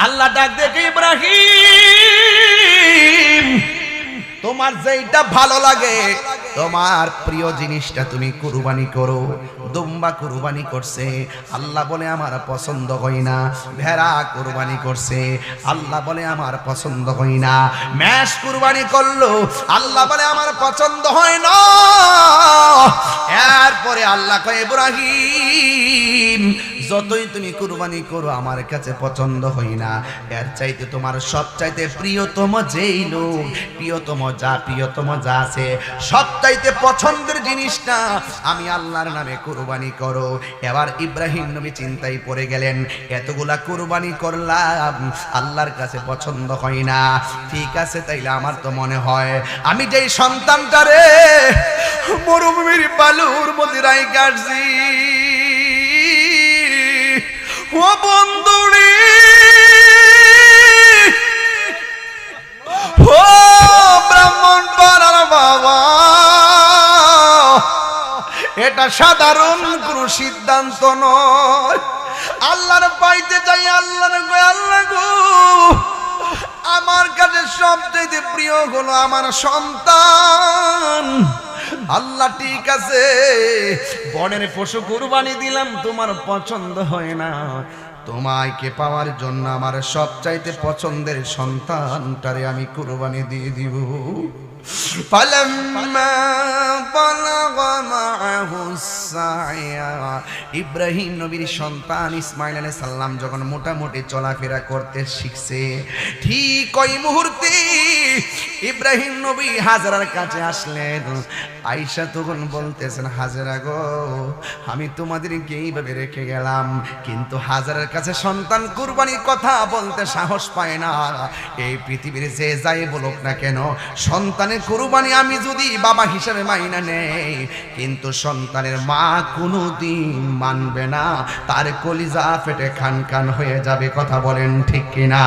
আল্লাহ ডাক দেখে, ইব্রাহিম তোমার যেটা ভালো লাগে, তোমার প্রিয় জিনিসটা তুমি কুরবানি করো। দুম্বা কুরবানি করছে, আল্লাহ বলে আমার পছন্দ হয় না। ভেড়া কুরবানি করছে, আল্লাহ বলে আমার পছন্দ হয় না। মেষ কুরবানি করলো, আল্লাহ বলে আমার পছন্দ হয় না। এরপরে আল্লাহ কয়, ইব্রাহিম যতই তুমি কুরবানি করো আমার কাছে পছন্দ হয় না। এর চাইতে তোমার সবচাইতে প্রিয়তম যেই লোক, প্রিয়তম যা আছে, সবচাইতে পছন্দের জিনিসটা আমি আল্লাহর নামে কুরবানি করো। এবার ইব্রাহিম নবী চিন্তায় পড়ে গেলেন, এতগুলা কুরবানি করলাম, আল্লাহর কাছে পছন্দ হয় না। ঠিক আছে, তাইলে আমার তো মনে হয় আমি যেই সন্তানটারে মরুভূমির বালুর মধ্যে রাই কাটছি, ও বন্ধুরে, ও ব্রাহ্মণ পাড়ার বাবা, এটা সাধারণ কোনো সিদ্ধান্ত নয়। আল্লাহর পাইতে চাই, আল্লাহর আল্লাহ গো, আমার কাছে সবচেয়ে প্রিয় হলো আমার সন্তান। আল্লাহ ঠিক আছে, বনের পশু কুরবানি দিলাম, তোমার পছন্দ হয় না। তোমাকে পাওয়ার জন্য আমার সবচাইতে পছন্দের সন্তানটারে আমি কুরবানি দিয়ে দিব। ইব্রাহিম নবীর সন্তান ইসমাইল আলাইহিস সালাম যখন মোটামুটি চলাফেরা করতে শিখছে, ঠিক ওই মুহূর্তে ইব্রাহিম নবী হাজরার কাছে আসলেন। আয়েশা তখন বলতেছেন, হাজরা গো, আমি তোমাদেরকে এইভাবে রেখে গেলাম, কিন্তু হাজরার কাছে সন্তান কুরবানির কথা বলতে সাহস পায় না। এই পৃথিবীর যে যাই বলুক না কেন, সন্তানের কুরবানি আমি যদি বাবা হিসেবে মাইনা নেই, কিন্তু সন্তানের মা কোনোদিন মানবে না, তার কলিজা ফেটে খান খান হয়ে যাবে। কথা বলেন ঠিক কিনা?